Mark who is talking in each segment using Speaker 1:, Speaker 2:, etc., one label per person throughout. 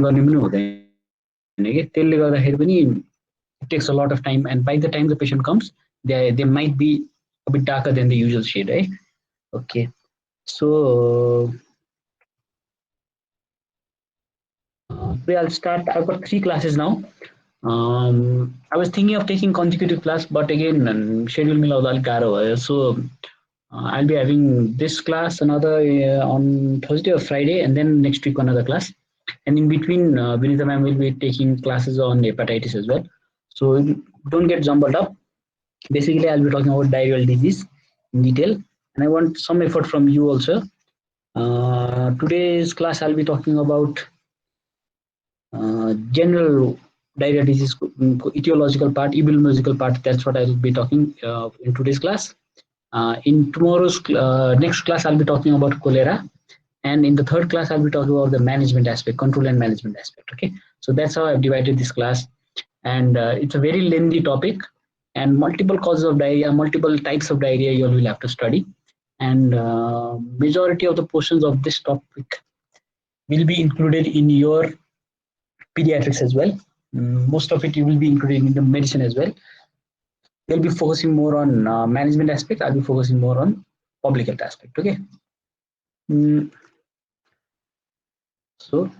Speaker 1: गर्ने पनि हुँदैन कि त्यसले गर्दाखेरि पनि it takes a lot of time, and by the time the patient comes, they might be a bit darker than the usual shade, right? Okay, so today I'll start. I've got 3 classes now. I was thinking of taking consecutive class, but again, schedule मिलाउँदा अलिक गाह्रो भयो. So I'll be having this class another on Thursday or Friday, and then next week another class. And in between, Vinita ma'am will be taking classes on hepatitis as well. So don't get jumbled up. Basically, I'll be talking about diarrheal disease in detail, and I want some effort from you also. Today's class, I'll be talking about general diarrhea disease, etiological part, epidemiological part. That's what I'll be talking in today's class. In tomorrow's next class, I'll be talking about cholera, and in the third class, I'll be talking about the management aspect, control and management aspect. Okay, so that's how I've divided this class, and it's a very lengthy topic, and multiple causes of diarrhea, multiple types of diarrhea you will have to study, and majority of the portions of this topic will be included in your pediatrics as well. Most of it you will be including in the medicine as well. They'll be focusing more on management aspect. I'll be focusing more on public health aspect. Okay. Mm, so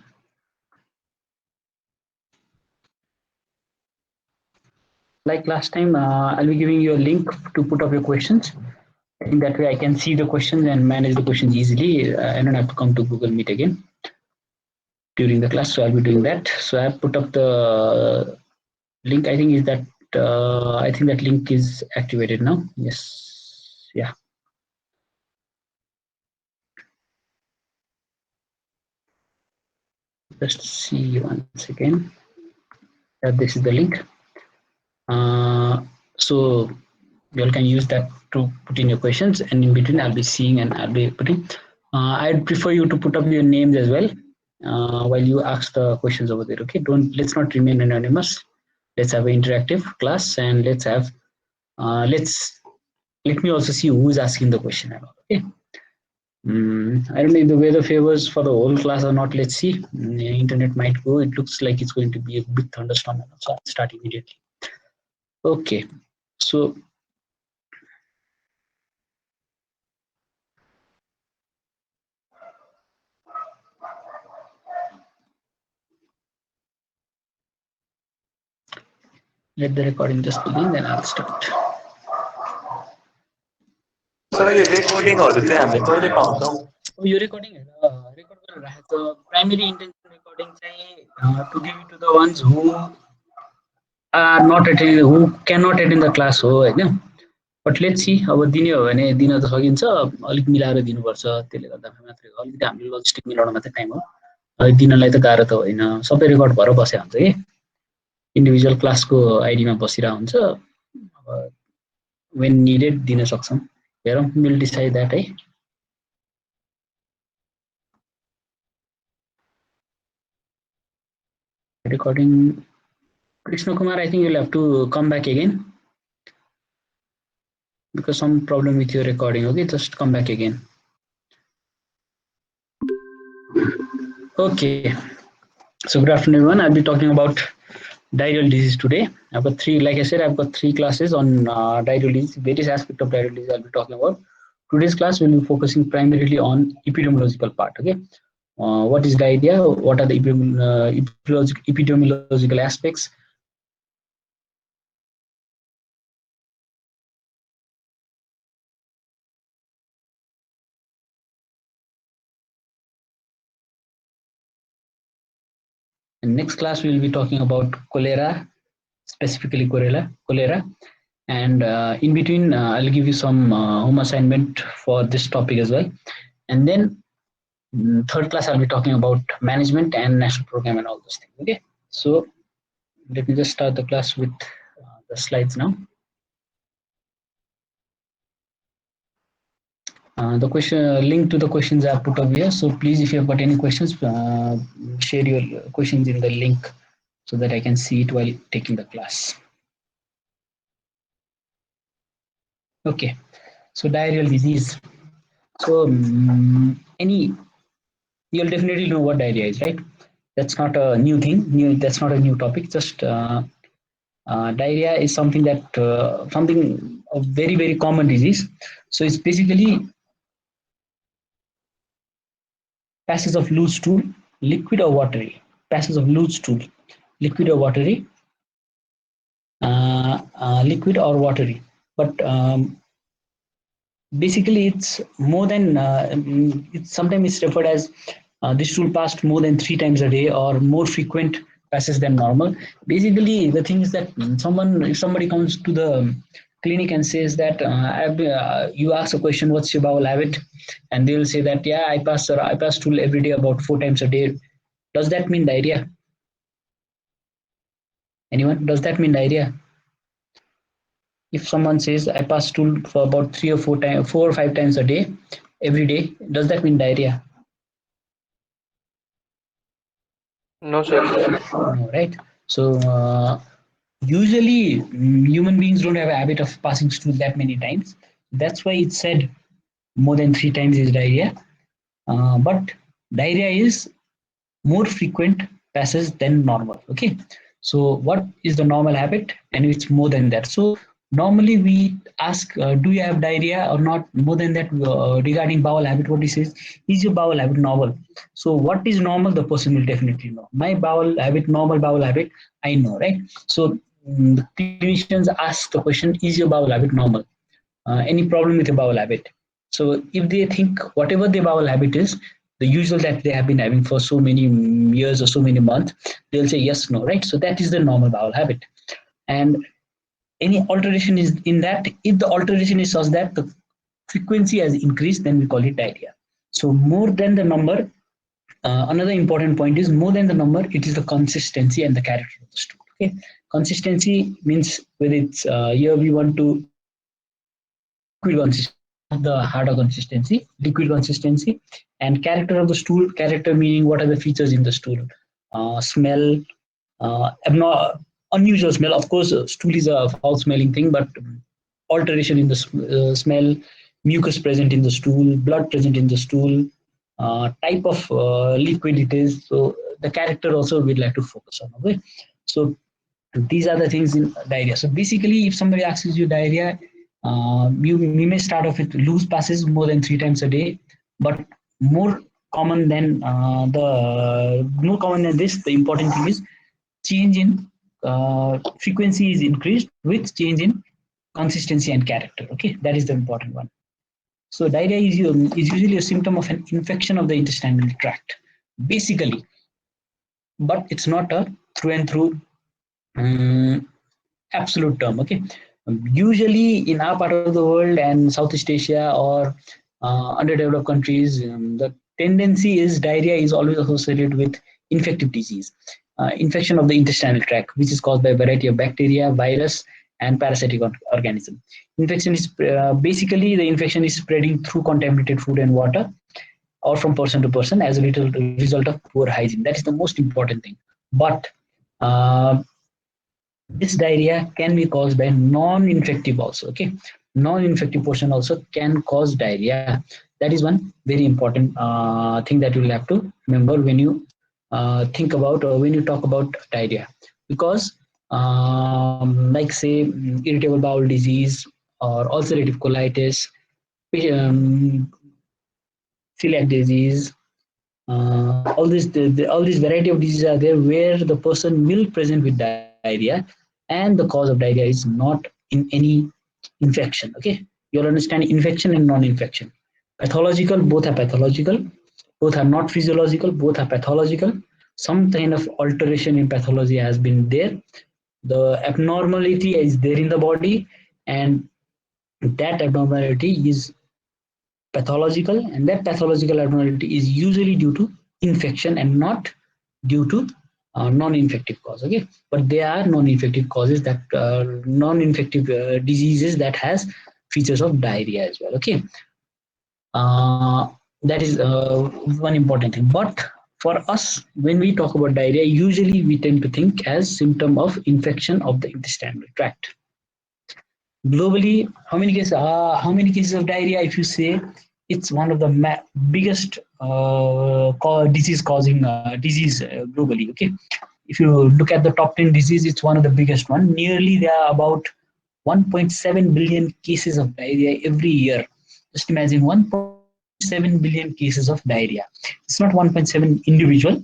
Speaker 1: like last time, I'll be giving you a link to put up your questions. I think that way I can see the questions and manage the questions easily. I don't have to come to Google Meet again during the class. So I'll be doing that. So I have put up the link. I think is that I think that link is activated now. Yes. Yeah. Just see once again that this is the link. So you all can use that to put in your questions, and in between I'll be seeing and I'll be putting. I'd prefer you to put up your names as well while you ask the questions over there. Okay, don't let's not remain anonymous. Let's have an interactive class, and let's let me also see who is asking the question. Okay. I don't know if the weather favors for the whole class or not. Let's see. The internet might go. It looks like it's going to be a big thunderstorm. So I'll start immediately. Okay. So let the recording just begin, then I'll start.
Speaker 2: So your recording or the हामीले कहिले पाउँछौँ
Speaker 1: यो recording record गरेर राखेको छ primary intention recording चाहिँ to give to the ones who are not attend who can not attend the class हो होइन but let's see अब दिने हो भने दिन त सकिन्छ अलिक मिलाएर दिनुपर्छ त्यसले गर्दाखेरि मात्रै हो अलिकति हामीले लजिस्टिक मिलाउन मात्रै टाइम हो अलिक दिनलाई त गाह्रो त होइन सबै रेकर्ड भएर बसेको हुन्छ कि इन्डिभिजुअल क्लासको आइडीमा बसिरहेको हुन्छ अब वेन निडेड दिन सक्छौँ हेरौँ विल डिसाइड द्याट है recording. Krishna Kumar, I think you'll have to come back again because some problem with your recording. Okay, just come back again. Okay, so good afternoon, everyone. I'll be talking about diarrheal disease today. I've got three, like I said, I've got 3 classes on diarrheal disease, various aspects of diarrheal disease I'll be talking about. Today's class will be focusing primarily on epidemiological part. Okay, what is diarrhea? What are the epidemiological aspects? And next class we will be talking about cholera, specifically cholera. And in between, I'll give you some home assignment for this topic as well. And then third class, I'll be talking about management and national program and all those things. Okay, so let me just start the class with the slides now. The question link to the questions I have put up here. So please, if you have got any questions, share your questions in the link so that I can see it while taking the class. Okay, so diarrheal disease. So you'll definitely know what diarrhea is, right? That's not a new thing. That's not a new topic. Just diarrhea is something that something a very very common disease. So it's basically passes of loose stool, liquid or watery. Passes of loose stool, liquid or watery, liquid or watery. But basically, it's more than it's sometimes it's referred as this stool passed more than 3 times a day or more frequent passes than normal. Basically, the thing is that if somebody comes to the clinic and says that you ask a question, what's your bowel habit, and they will say that yeah, I pass stool every day about 4 times a day. Does that mean diarrhea? Anyone? Does that mean diarrhea? If someone says I pass stool for about 3 or 4 times, 4 or 5 times a day, every day, does that mean diarrhea?
Speaker 2: No, sir.
Speaker 1: No, right? So usually human beings don't have a habit of passing stool that many times. That's why it's said more than 3 times is diarrhea. But diarrhea is more frequent passes than normal. Okay, so what is the normal habit? And it's more than that. So normally we ask, do you have diarrhea or not? More than that, regarding bowel habit, what he says is your bowel habit normal. So what is normal? The person will definitely know. My bowel habit, normal bowel habit, I know, right? So the clinicians ask the question: is your bowel habit normal? Any problem with your bowel habit? So if they think whatever their bowel habit is, the usual that they have been having for so many years or so many months, they'll say yes, no, right? So that is the normal bowel habit. And any alteration is in that, if the alteration is such that the frequency has increased, then we call it diarrhea. So more than the number, another important point is more than the number, it is the consistency and the character of the stool. Okay, consistency means whether it's here we want to liquid consistency, not the harder consistency, liquid consistency, and character of the stool. Character meaning what are the features in the stool, smell, unusual smell. Of course, stool is a foul smelling thing, but alteration in the smell, mucus present in the stool, blood present in the stool, type of liquid it is. So the character also we'd like to focus on. Okay, so these are the things in diarrhea. So basically, if somebody asks you diarrhea, we may start off with loose passes more than 3 times a day, but more common than the more common than this. The important thing is change in frequency is increased with change in consistency and character. Okay, that is the important one. So diarrhea is usually a symptom of an infection of the intestinal tract, basically, but it's not a through and through um, absolute term. Okay, usually in our part of the world and Southeast Asia or underdeveloped countries, the tendency is diarrhea is always associated with infective disease, infection of the intestinal tract, which is caused by a variety of bacteria, virus, and parasitic organism. Infection is basically the infection is spreading through contaminated food and water or from person to person as a result of poor hygiene. That is the most important thing. But uh, this diarrhea can be caused by non-infective also. Okay, non-infective portion also can cause diarrhea. That is one very important thing that you will have to remember when you think about or when you talk about diarrhea, because like say irritable bowel disease or ulcerative colitis, um, celiac disease, all these variety of diseases are there where the person will present with diarrhea, and the cause of diarrhea is not in any infection. Okay, you'll understand infection and non-infection. Pathological, both are pathological, both are not physiological, both are pathological. Some kind of alteration in pathology has been there, the abnormality is there in the body, and that abnormality is pathological, and that pathological abnormality is usually due to infection and not due to non-infective cause. Okay, but there are non-infective causes that non-infective diseases that has features of diarrhea as well. Okay, uh, that is one important thing. But for us, when we talk about diarrhea, usually we tend to think as symptom of infection of the intestinal tract. Globally, how many cases of diarrhea? If you say it's one of the biggest disease globally. Okay, if you look at the top 10 disease, it's one of the biggest one. Nearly there are about 1.7 billion cases of diarrhea every year. Just imagine 1.7 billion cases of diarrhea. It's not 1.7 individual.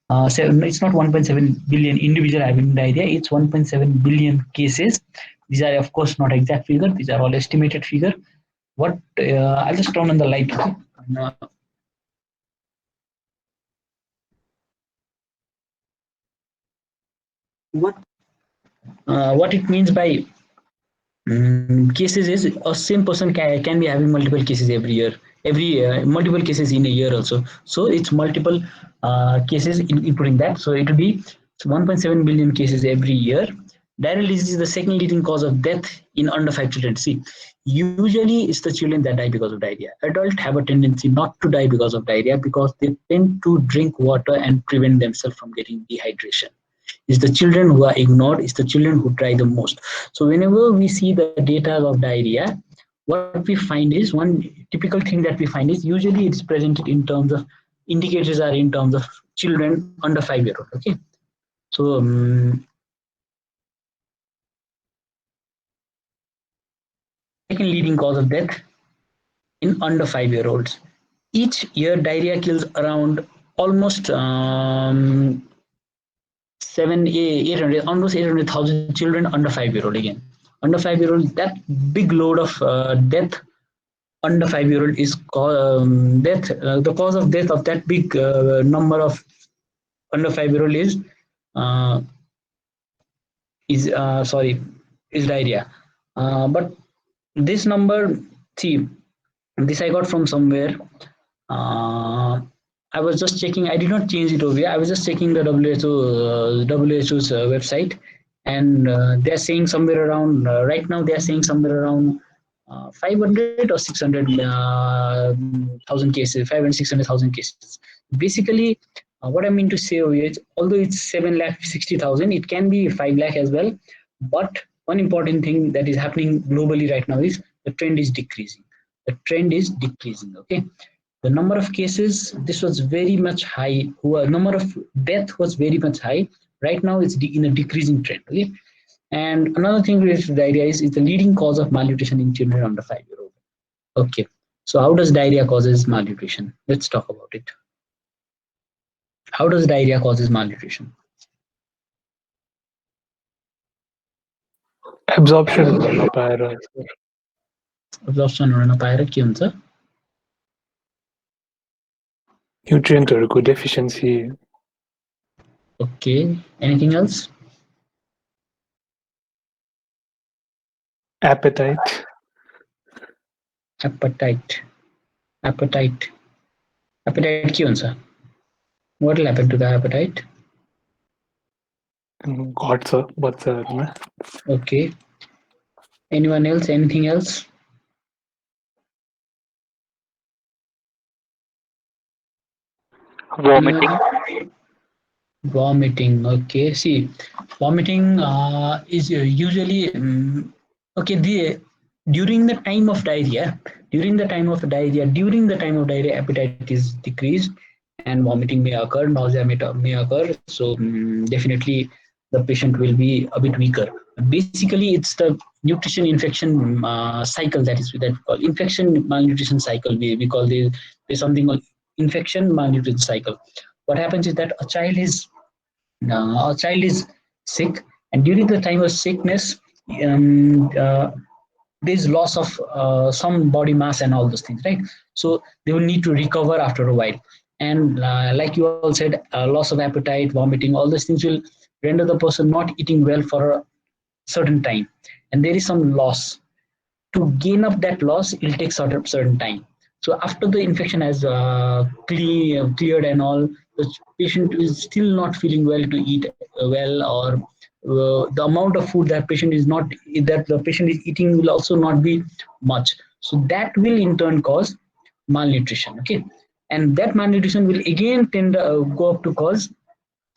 Speaker 1: It's not 1.7 billion individual having diarrhea. It's 1.7 billion cases. These are of course not exact figure. These are all estimated figure. What I'll just turn on the light. Okay? What it means by cases is a same person can be having multiple cases every multiple cases in a year also. So it's multiple cases including that. So it will be 1.7 billion cases every year. Diarrheal disease is the second leading cause of death in under 5 children. See, usually it's the children that die because of diarrhea. Adults have a tendency not to die because of diarrhea because they tend to drink water and prevent themselves from getting dehydration. It's the children who are ignored, it's the children who try the most. So whenever we see the data of diarrhea, what we find is one typical thing that we find is usually it's presented in terms of indicators are in terms of children under 5 year old. Okay, so second leading cause of death in under 5 year olds. Each year, diarrhea kills around almost 800, almost 800,000 children under 5 year old again. Under 5 year old, that big load of death under 5 year old is death. The cause of death of that big number of under 5 year old uh, sorry is diarrhea. But this number, see, this I got from somewhere. Uh, I was just checking. I did not change it over here. I was just checking the WHO's website, and they're saying somewhere around right now. They're saying somewhere around 500 or 600 thousand cases, 500 600,000 cases. Basically, what I mean to say over here is, although it's 7,60,000, it can be 5 lakh as well. But one important thing that is happening globally right now is the trend is decreasing. The trend is decreasing. Okay, the number of cases, this was very much high. Number of death was very much high. Right now it's in a decreasing trend. Okay, and another thing related to diarrhea is the leading cause of malnutrition in children under 5 year old. Okay, so how does diarrhea causes malnutrition? Let's talk about it. How does diarrhea causes malnutrition?
Speaker 3: Absorption नपाएर sir.
Speaker 1: Absorption हुन नपाएर के हुन्छ?
Speaker 3: न्युट्रिएन्टहरूको deficiency.
Speaker 1: Okay, anything else?
Speaker 3: Appetite.
Speaker 1: Appetite. Appetite. Appetite के हुन्छ? What will happen to the appetite?
Speaker 3: घट्छ बच्चाहरूमा.
Speaker 1: Okay. Anyone else? Anything else?
Speaker 2: Vomiting.
Speaker 1: Vomiting. Okay. See, vomiting is usually okay. During the time of diarrhea, during the time of diarrhea, appetite is decreased, and vomiting may occur, nausea may occur. So definitely, the patient will be a bit weaker. Basically, it's the nutrition infection cycle that we call infection malnutrition cycle. We call there's something called infection malnutrition cycle. What happens is that a child is sick, and during the time of sickness, there's loss of some body mass and all those things, right? So they will need to recover after a while. And like you all said, loss of appetite, vomiting, all those things will render the person not eating well for a certain time, and there is some loss. To gain up that loss, it'll take certain time. So after the infection has cleared and all, the patient is still not feeling well to eat well, or the amount of food that the patient is eating will also not be much. So that will in turn cause malnutrition. Okay, and that malnutrition will again tend go up to cause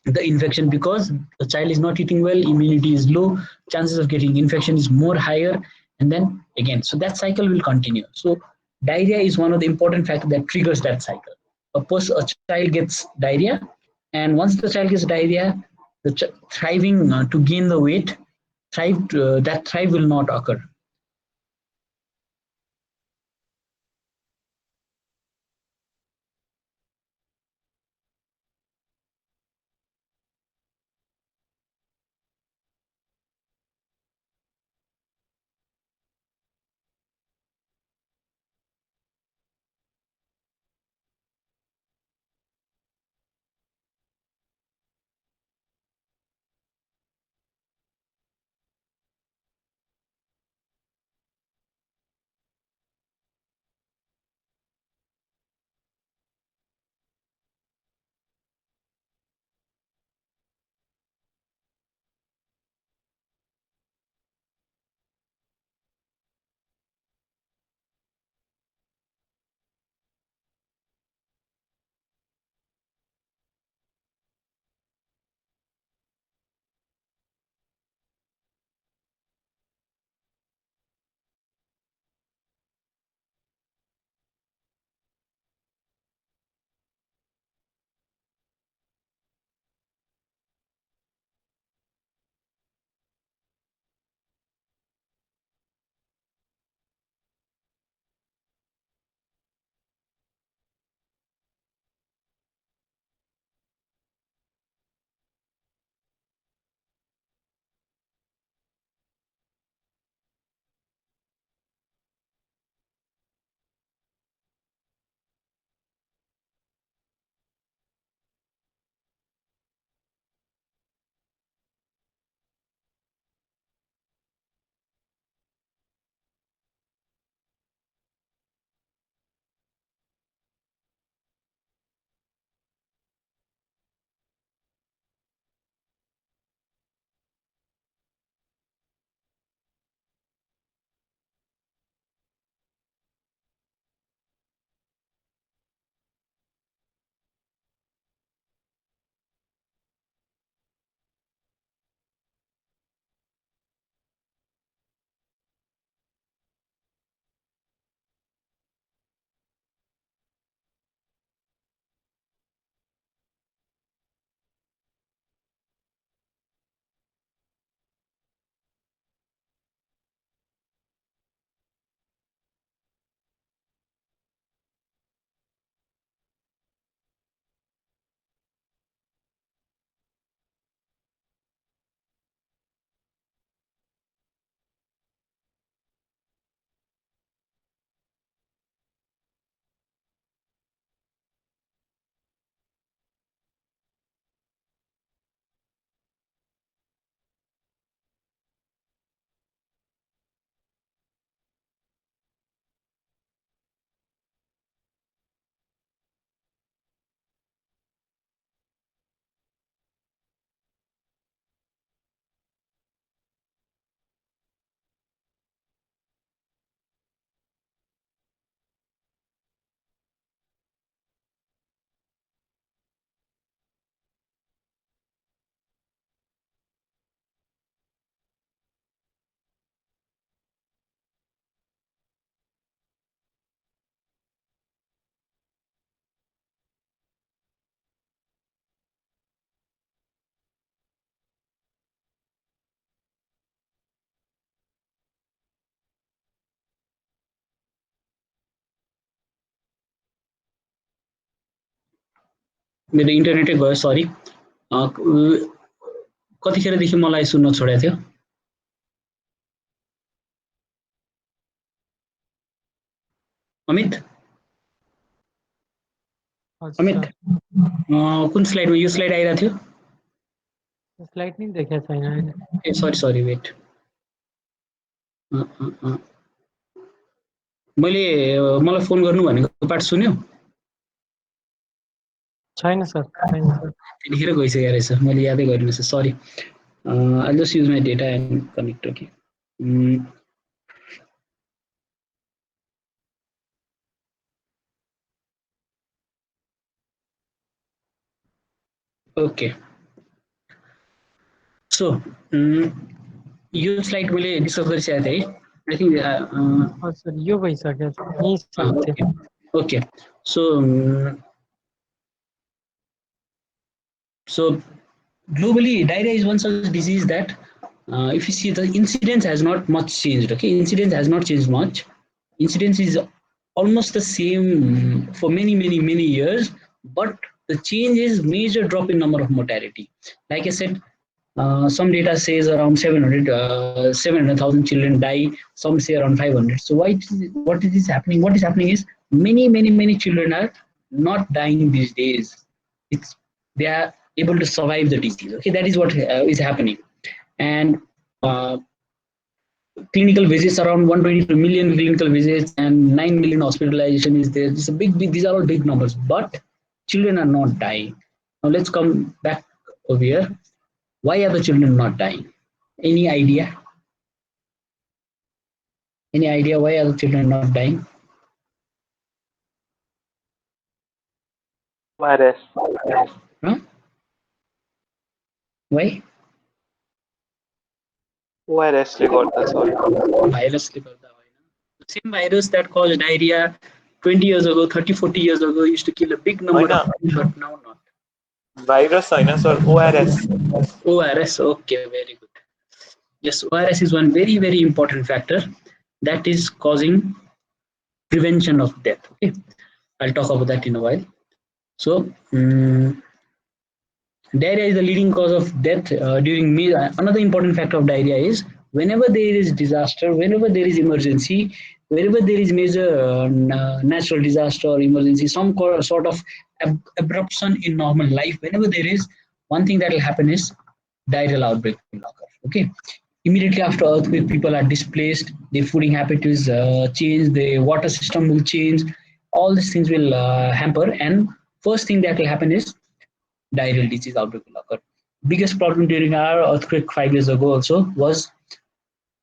Speaker 1: the infection, because the child is not eating well, immunity is low, chances of getting infection is more higher, and then again, so that cycle will continue. So diarrhea is one of the important factors that triggers that cycle. A child gets diarrhea, and once the child gets diarrhea, the thriving to gain the weight, that thrive will not occur. मेरो इन्टरनेटै गयो, सरी। कतिखेरदेखि मलाई सुन्न छोडेको थियो? अमित,
Speaker 4: अच्छा।
Speaker 1: अमित, कुन स्लाइडमा यो slide आइरहेको थियो?
Speaker 4: स्लाइड नहीं देखा छैन अहिले।
Speaker 1: ए सरी सरी, वेट। मैले मलाई फोन गर्नु भनेको पार्ट सुन्यो?
Speaker 4: छैन सर, छैन सर।
Speaker 1: त्यतिखेर गइसकेको रहेछ, मैले यादै गरिरहेछु, सरी। I just use my data end connect. Okay, okay. So yo slide मैले डिस्कस गरिसकेको थिएँ है। I think
Speaker 4: और सर यो भइसक्यो यहीँ सक्थ्यो
Speaker 1: okay. Okay. So so globally, diarrhea is one such disease that if you see the incidence has not much changed. Okay, incidence has not changed much. Incidence is almost the same for many years, but the change is major drop in number of mortality. Like I said, some data says around 700,000 children die. Some say around 500. So what is happening? What is happening is many children are not dying these days. It's they are able to survive the disease. Okay, that is what is happening. And uh, clinical visits around 122 million clinical visits and 9 million hospitalization is there. This is a big. These are all big numbers, but children are not dying. Now let's come back over here. Why are the children not dying? Any idea? Any idea why are the children not dying?
Speaker 2: Virus.
Speaker 1: Huh? Why?
Speaker 2: Virus record the soil.
Speaker 1: Virus ले गर्दा होइन. The same virus that caused diarrhea 20 years ago, 30, 40 years ago used to kill a big number of
Speaker 2: होइन
Speaker 1: people, but now not.
Speaker 2: Virus होइन sir ORS.
Speaker 1: ORS, okay, very good. Yes, ORS is one very important factor that is causing prevention of death. Okay, I'll talk about that in a while. So, diarrhea is the leading cause of death during meal. Another important factor of diarrhea is whenever there is disaster, whenever there is emergency, wherever there is major natural disaster or emergency, some sort of abruption in normal life, whenever there is, one thing that will happen is diarrheal outbreak will occur. Okay. Immediately after earthquake, people are displaced, their fooding habit is changed, the water system will change, all these things will hamper. And first thing that will happen is diarrheal disease outbreak will occur. Biggest problem during our earthquake 5 years ago also was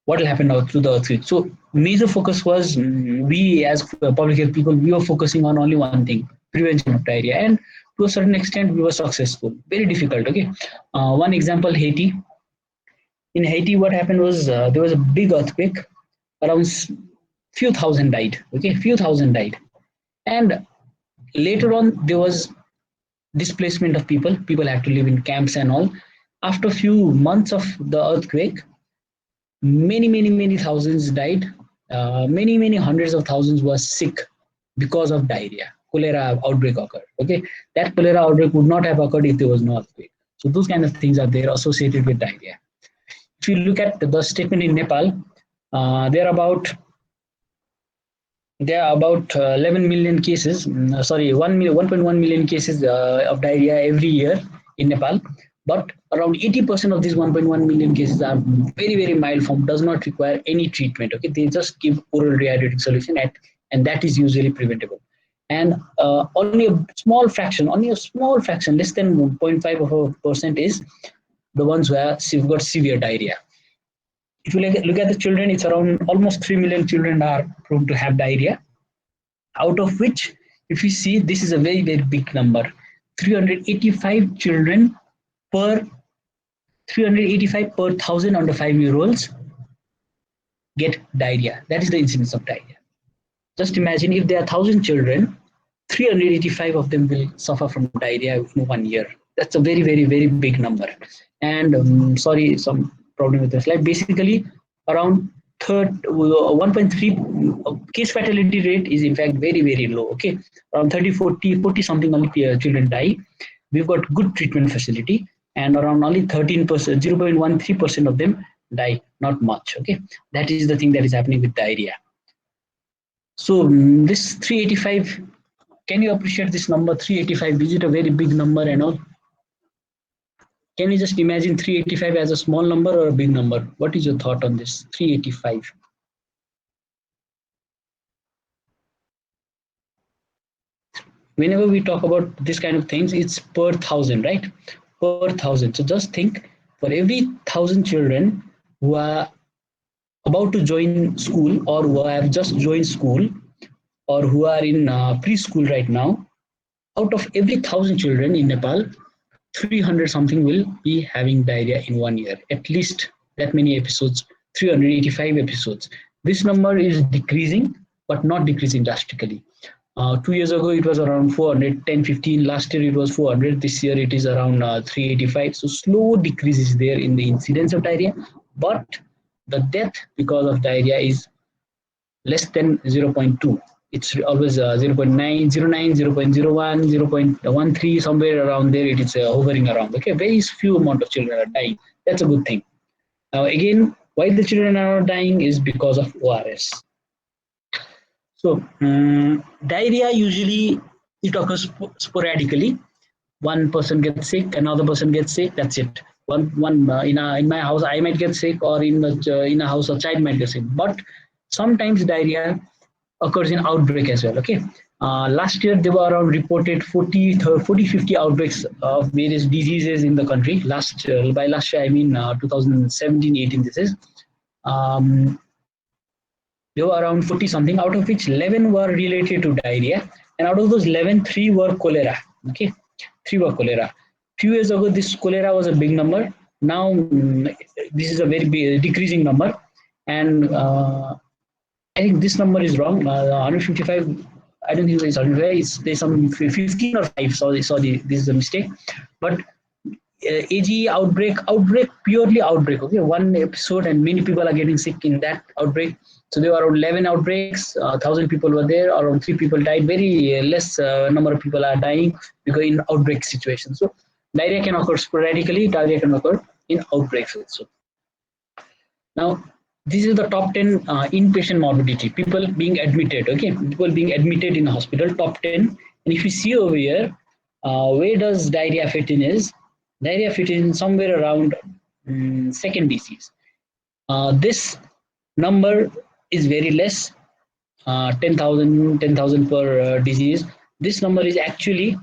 Speaker 1: what will happen now through the earthquake. So major focus was we as public health people, we were focusing on only one thing, prevention of diarrhea. And to a certain extent, we were successful. Very difficult, okay? One example, Haiti. In Haiti, what happened was there was a big earthquake, around few thousand died, okay? Few thousand died. And later on, there was displacement of people. People had to live in camps and all. After a few months of the earthquake, many thousands died. Many hundreds of thousands were sick because of diarrhea. Cholera outbreak occurred. Okay, that cholera outbreak would not have occurred if there was no earthquake. So those kind of things are there associated with diarrhea. If you look at the statement in Nepal, there are about 11 million cases, sorry, 1.1 million cases of diarrhea every year in Nepal. But around 80% of these 1.1 million cases are very mild form, does not require any treatment. Okay, they just give oral diuretic solution and that is usually preventable. And only a small fraction, less than 0.5% is the ones where have got severe diarrhea. If you look at the children, it's around almost 3 million children are prone to have diarrhea, out of which, if you see, this is a very big number. 385 children per 385 per thousand under 5 year olds get diarrhea. That is the incidence of diarrhea. Just imagine if there are 1,000 children, 385 of them will suffer from diarrhea in 1 year. That's a very big number. And sorry, some problem with the slide. Basically, around 1.3 case fatality rate is in fact very low. Okay, around 30, 40 something only children die. We've got good treatment facility, and around only 13%, 0.13% of them die. Not much. Okay, that is the thing that is happening with diarrhea. So this 385, can you appreciate this number 385? Is it a very big number and all? Can you just imagine 385 as a small number or a big number? What is your thought on this 385? Whenever we talk about this kind of things, it's per thousand, right? Per thousand. So just think, for every 1,000 children who are about to join school or who have just joined school or who are in preschool right now, out of every 1,000 children in Nepal, 300 something will be having diarrhea in 1 year. At least that many episodes, 385 episodes. This number is decreasing, but not decreasing drastically. 2 years ago, it was around 400, 10, 15. Last year, it was 400. This year, it is around 385. So slow decrease is there in the incidence of diarrhea, but the death because of diarrhea is less than zero point 0.2. It's always 0 0.9, 0.9, 0.01, 0.13, somewhere around there. It is hovering around. Okay, very few amount of children are dying. That's a good thing. Now, again, why the children are dying is because of ORS. So, diarrhea usually it occurs sporadically. One person gets sick, another person gets sick. That's it. One in my house, I might get sick, or in a house, a child might get sick. But sometimes diarrhea occurs in outbreak as well. Okay. Last year, there were around reported 40, 50 outbreaks of various diseases in the country. By last year, I mean 2017-18. This is. Um, there were around 40 something, out of which 11 were related to diarrhea. And out of those 11, 3 were cholera. Okay, 3 were cholera. Few years ago, this cholera was a big number. Now, this is a very big, decreasing number. And I think this number is wrong. 155. I don't think it's 155. There's some 15 or 5. Sorry, this is a mistake. But AGE outbreak, purely outbreak. Okay, one episode and many people are getting sick in that outbreak. So there were around 11 outbreaks. 1,000 people were there. Around 3 people died. Very less number of people are dying because in outbreak situations. So diarrhea can occur sporadically. Diarrhea can occur in outbreaks also. Now, this is the top 10 inpatient morbidity. People being admitted. Okay, people being admitted in hospital. Top 10. And if you see over here, where does diarrhea fit in is diarrhea fit in somewhere around second disease. This number is very less, 10,000 per disease. This number is actually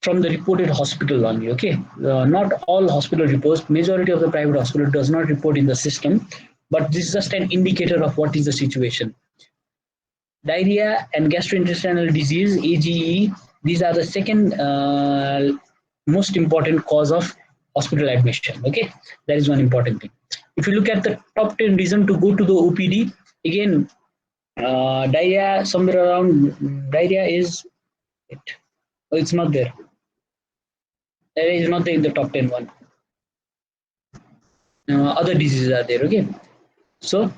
Speaker 1: from the reported hospital only. Okay, not all hospital reports. Majority of the private hospital does not report in the system, but this is just an indicator of what is the situation. Diarrhea and gastrointestinal disease (AGE), these are the second most important cause of hospital admission. Okay, that is one important thing. If you look at the top 10 reason to go to the OPD, again, diarrhea somewhere around diarrhea is it. Oh, it's not there. Diarrhea is not there in the top 10 one. Other diseases are there. Okay, so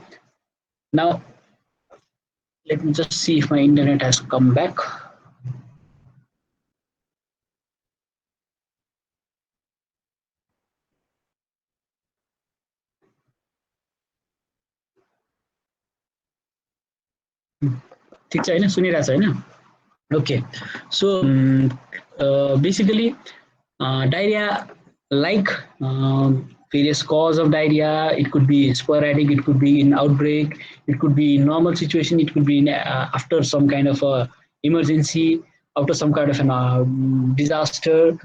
Speaker 1: now let me just see if my internet has come back. ठिक छ हैन, सुनिरहेछ हैन? Okay, so basically diarrhea, like various cause of diarrhea, it could be sporadic, it could be in outbreak, it could be in normal situation, it could be in, after some kind of emergency, after some kind of an disaster.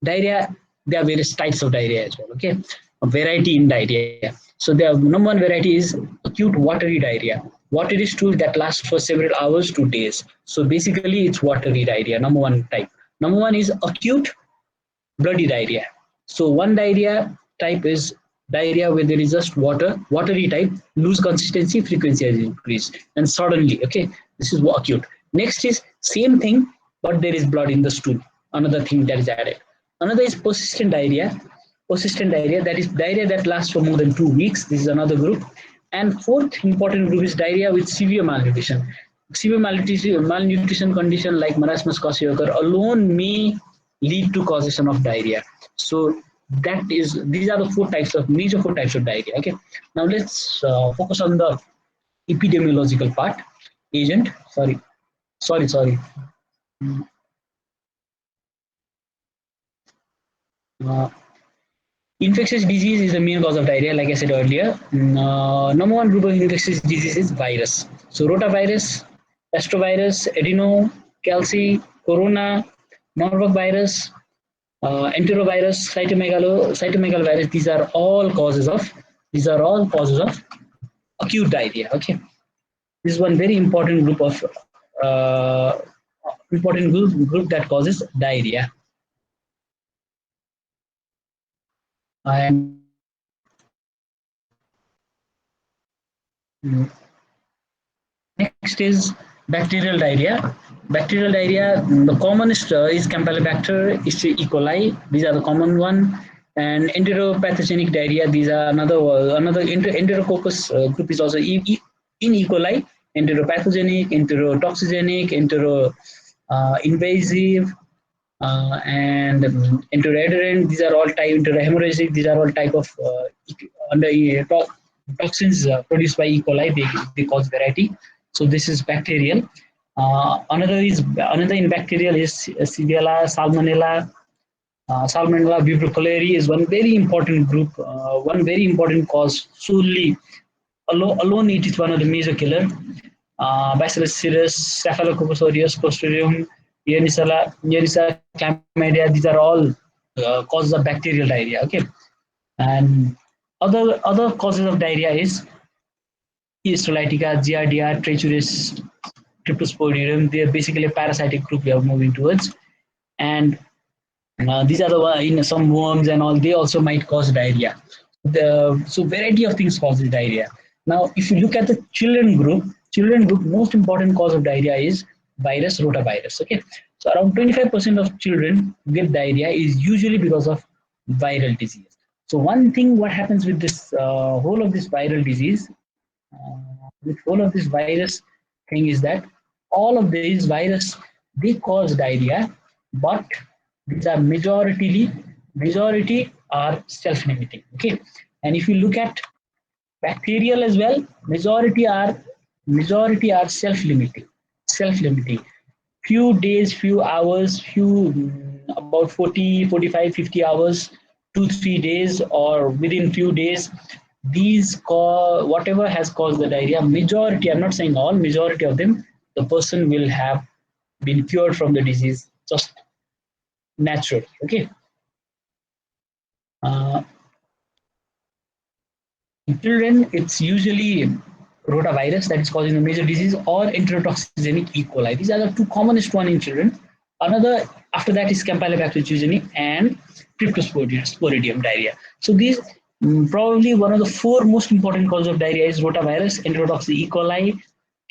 Speaker 1: Diarrhea, there are various types of diarrhea as well. Okay, a variety in diarrhea. So the number one variety is acute watery diarrhea. Watery stool that lasts for several hours to days. So basically, it's watery diarrhea. Number one type. Number one is acute bloody diarrhea. So one diarrhea type is diarrhea where there is just watery type, loose consistency, frequency has increased, and suddenly, okay, this is acute. Next is same thing, but there is blood in the stool. Another thing that is added. Another is persistent diarrhea. Persistent diarrhea, that is diarrhea that lasts for more than 2 weeks. This is another group. And fourth important group is diarrhea with severe malnutrition. Severe malnutrition condition like marasmus kwashiorkor alone may lead to causation of diarrhea. So these are the major four types of diarrhea. Okay. Now let's focus on the epidemiological part. Agent, sorry. Uh, Infectious disease is the main cause of diarrhea, like I said earlier. Number one group of infectious disease is virus. So rotavirus, astrovirus, adeno, calci, corona, Norfolk virus, enterovirus, cytomegalovirus. These are all causes of acute diarrhea. Okay, this is one very important group of group that causes diarrhea. And Mm. Next is bacterial diarrhea. Bacterial diarrhea, the commonest is Campylobacter, is E. coli. These are the common one. And enteropathogenic diarrhea. These are another enterococcus group is also in E. coli. Enteropathogenic, enterotoxigenic, invasive, and enteroadherent. These are all type enterohemorrhagic. These are all type of under toxins produced by E. coli. They cause variety. So this is bacterial. Another in bacterial is Shigella, Salmonella. Salmonella bucrocholerae is one very important group, one very important cause. Solely alone it is one of the major killer. Bacillus cereus, Staphylococcus aureus, Clostridium, Yersinia chlamydia. These are all causes of bacterial diarrhea. Okay, and other causes of diarrhea is Histolytica, Giardia, Trichuris, Cryptosporidium. They are basically a parasitic group we are moving towards, and these are the in some worms and all. They also might cause diarrhea. So variety of things causes diarrhea. Now, if you look at the children group, most important cause of diarrhea is virus, rotavirus. Okay, so around 25% of children get diarrhea is usually because of viral disease. So one thing, what happens with this whole of this viral disease, with all of this virus thing is that all of these virus they cause diarrhea, but these are majority are self-limiting. Okay, and if you look at bacterial as well, majority are self-limiting, few days, few hours, about 40, 45, 50 hours, 2 3 days, or within few days. These whatever has caused the diarrhea, majority, I'm not saying all, majority of them, the person will have been cured from the disease just naturally. Okay. uh, In children, it's usually rotavirus that is causing the major disease, or enterotoxigenic E. coli. These are the two commonest one in children. Another after that is Campylobacter jejuni and Cryptosporidium diarrhea. So these probably one of the four most important causes of diarrhea is rotavirus, enterotoxic E. coli,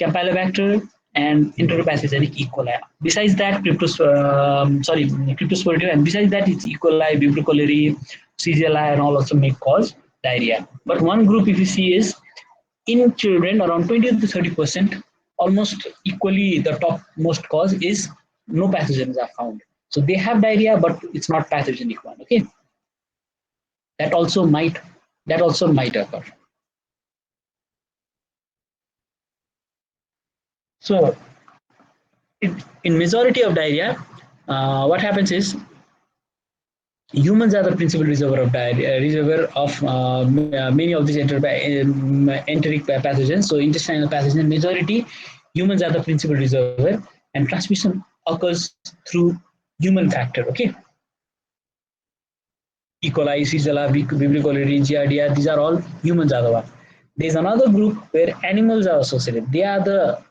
Speaker 1: Campylobacter, and enteropathogenic E. coli. Besides that, Cryptosporidium, and besides that, it's E. coli, Bucrocholerae, Shigella, and all also may cause diarrhea. But one group, if you see, is in children, around 20 to 30%, almost equally the top most cause is no pathogens are found. So they have diarrhea, but it's not pathogenic one. Okay, that also might occur. So in majority of diarrhea, what happens is humans are the principal reservoir of diarrhea, reservoir of many of these enteric pathogens. So intestinal pathogens, majority humans are the principal reservoir, and transmission occurs through human factor. Okay, E. coli, Shigella, Vibrio cholerae, Giardia, these are all humans are the one. There is another group where animals are associated. They are the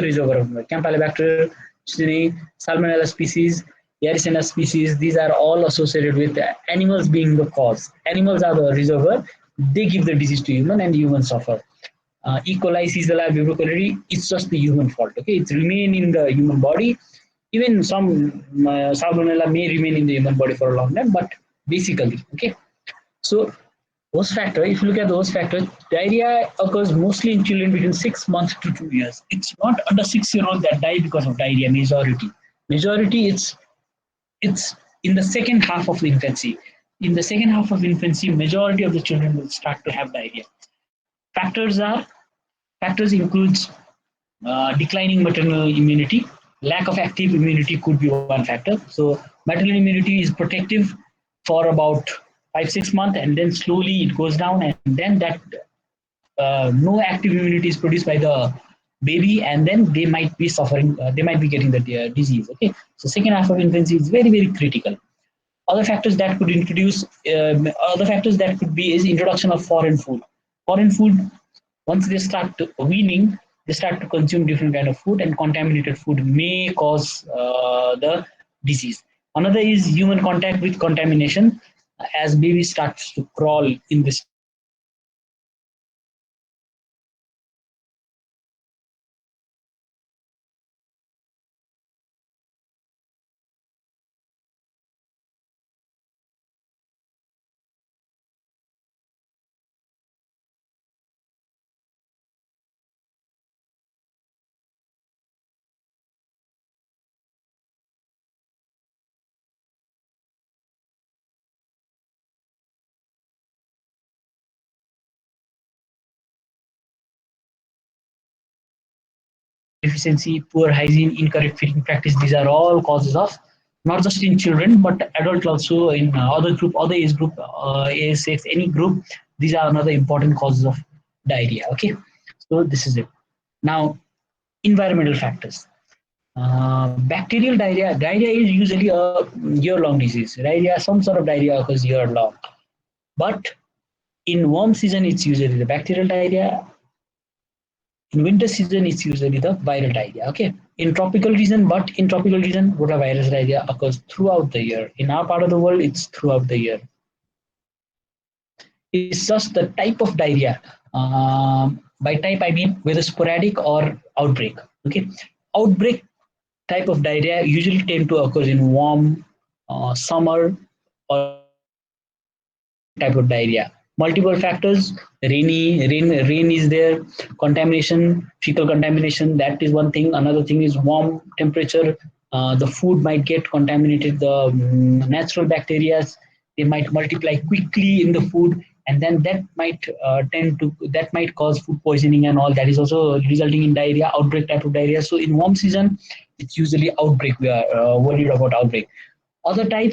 Speaker 1: reservoir of Campylobacter, Salmonella species, Yersinia species. These are all associated with animals being the cause. Animals are the reservoir. They give the disease to human, and humans suffer. E. coli, Shigella, Vibrio cholerae, it's just the human fault. Okay, it's remain in the human body. Even some salmonella may remain in the human body for a long time, but basically, okay. So host factor, if you look at the host factor, diarrhea occurs mostly in children between 6 months to 2 years. It's not under 6-year-old that die because of diarrhea. Majority, it's in the second half of the infancy. In the second half of infancy, majority of the children will start to have diarrhea. Factors are factors includes declining maternal immunity. Lack of active immunity could be one factor. So maternal immunity is protective for about 5 6 months, and then slowly it goes down, and then that no active immunity is produced by the baby, and then they might be suffering. They might be getting the disease. Okay, so second half of infancy is very critical. Other factors that could introduce, other factors that could be is introduction of foreign food. Foreign food, once they start weaning, they start to consume different kind of food, and contaminated food may cause the disease. Another is human contact with contamination. As baby starts to crawl in this deficiency, poor hygiene, incorrect feeding practice. These are all causes of, not just in children but adult also, in other group, other age group, age 6, any group. These are another important causes of diarrhea. Okay, so this is it. Now, environmental factors. Bacterial diarrhea. Diarrhea is usually a year-long disease. Diarrhea, some sort of diarrhea occurs year-long, but in warm season it's usually the bacterial diarrhea. In winter season it's usually the viral diarrhea. Okay, in tropical region rotavirus diarrhea occurs throughout the year. In our part of the world it's throughout the year. It's just the type of diarrhea. By type I mean whether sporadic or outbreak. Okay, outbreak type of diarrhea usually tend to occur in warm summer or sporadic type of diarrhea. Multiple factors: rain is there, contamination, fecal contamination. That is one thing. Another thing is warm temperature. The food might get contaminated. The natural bacteria, they might multiply quickly in the food, and then that might cause food poisoning and all. That is also resulting in diarrhea, outbreak type of diarrhea. So in warm season, it's usually outbreak. We are worried about outbreak. Other time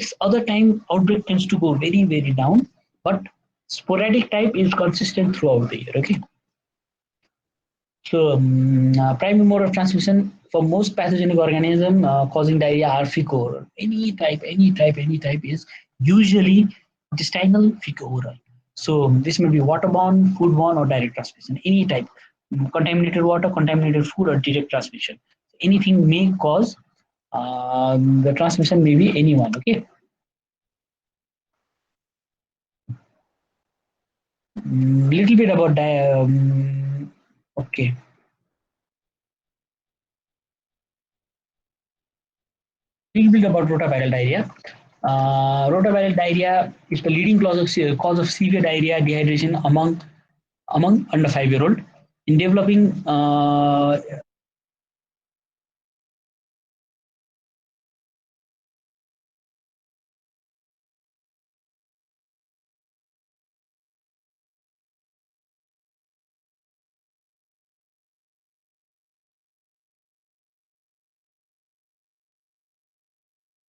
Speaker 1: outbreak tends to go very down, but sporadic type is consistent throughout the year. Okay, so primary mode of transmission for most pathogenic organism causing diarrhea are fecal-oral. Any type is usually intestinal, fecal-oral. So this may be waterborne, foodborne, or direct transmission. Any type, contaminated water, contaminated food, or direct transmission. Anything may cause the transmission may be anyone. Okay. Little bit about okay. Little bit about rotaviral diarrhea. Rotaviral diarrhea is the leading cause of severe diarrhea, dehydration among under 5-year-old. In developing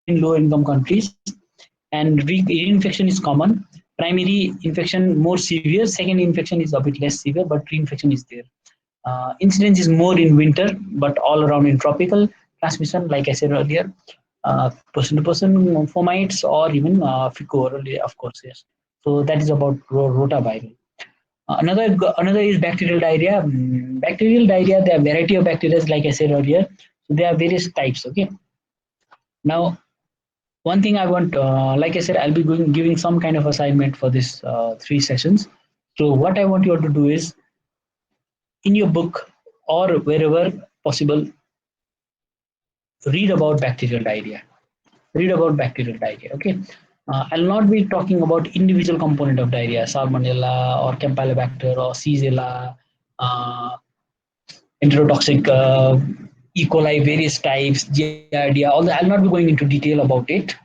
Speaker 1: in low income countries, and reinfection is common. Primary infection more severe, second infection is a bit less severe, but reinfection is there. Incidence is more in winter, but all around in tropical. Transmission, like I said earlier, person to person fomites, or even fecal, of course, yes. So that is about rotaviral. Another is bacterial diarrhea. Bacterial diarrhea, there are variety of bacteria, like I said earlier. So there are various types. Okay. Now, one thing I want, like I said, I'll be giving some kind of assignment for this 3 sessions. So what I want you all to do is, in your book or wherever possible, read about bacterial diarrhea. Read about bacterial diarrhea. Okay. I'll not be talking about individual component of diarrhea, salmonella or campylobacter or Shigella, uh, enterotoxic, E. coli, various types, giardia. Although I'll not be going into detail about it,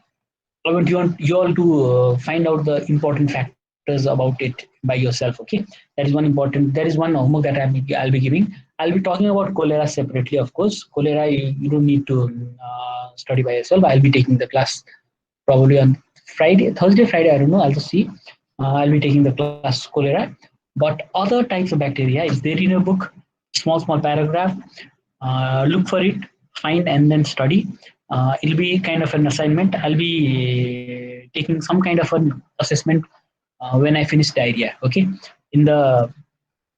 Speaker 1: I want you all to find out the important factors about it by yourself. Okay, that is one important. That is one homework that I'll be giving. I'll be talking about cholera separately, of course. Cholera, you don't need to study by yourself. I'll be taking the class probably on Friday, Thursday, Friday. I don't know. I'll just see. I'll be taking the class cholera. But other types of bacteria is there in your book. Small paragraph. Look for it, find, and then study. It'll be kind of an assignment. I'll be taking some kind of an assessment when I finish diarrhea. Okay, in the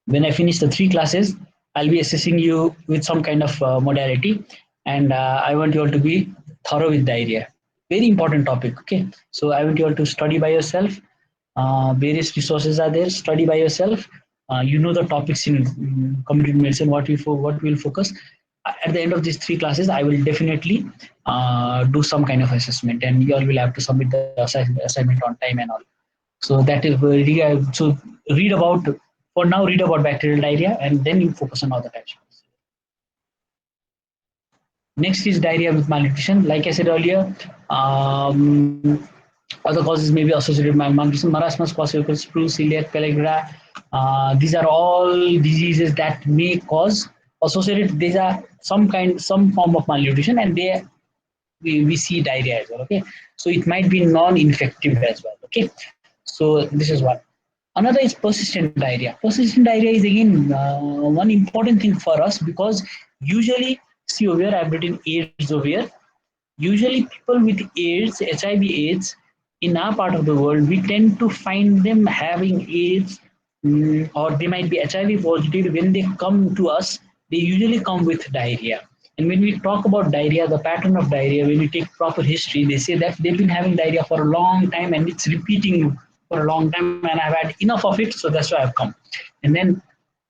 Speaker 1: when I finish the 3 classes, I'll be assessing you with some kind of modality, and I want you all to be thorough with diarrhea. Very important topic. Okay, so I want you all to study by yourself. Various resources are there. Study by yourself. You know the topics in community medicine. What we'll focus. At the end of these 3 classes, I will definitely do some kind of assessment, and you all will have to submit the assignment on time and all. So that is so read about, for now, read about bacterial diarrhea, and then you focus on other types. Next is diarrhea with malnutrition. Like I said earlier, other causes may be associated with malnutrition: marasmus, quashiorkor, sprue, celiac, pellagra. These are all diseases that may cause associated. These are some form of malnutrition, and we see diarrhea as well. Okay, so it might be non-infective as well. Okay, so this is one. Another is persistent diarrhea. Persistent diarrhea is again one important thing for us, because usually, see over here, I've written AIDS over here. Usually people with AIDS, HIV AIDS, in our part of the world, we tend to find them having AIDS, or they might be HIV positive. When they come to us, they usually come with diarrhea. And when we talk about diarrhea, the pattern of diarrhea, when we take proper history, they say that they've been having diarrhea for a long time and it's repeating for a long time, and I've had enough of it, so that's why I've come. And then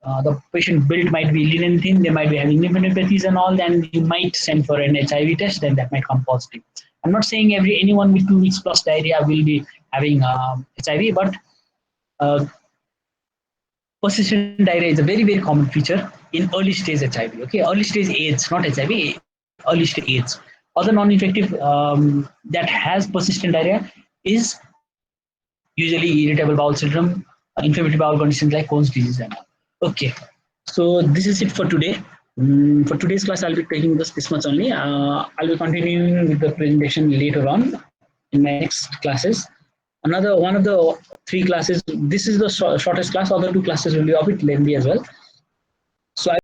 Speaker 1: the patient build might be lean and thin, they might be having lymphadenopathies and all, and you might send for an HIV test, and that might come positive. I'm not saying anyone with 2 weeks plus diarrhea will be having HIV, but uh, persistent diarrhea is a very, very common feature in early stage HIV. Okay, early stage AIDS, not HIV, early stage AIDS. Other non-infective that has persistent diarrhea is usually irritable bowel syndrome, inflammatory bowel conditions like Crohn's disease and all. Okay, so this is it for today. For today's class, I'll be taking this much only. I'll be continuing with the presentation later on in my next classes. Another one of the 3 classes. This is the shortest class. Other 2 classes will be a bit lengthy as well. So I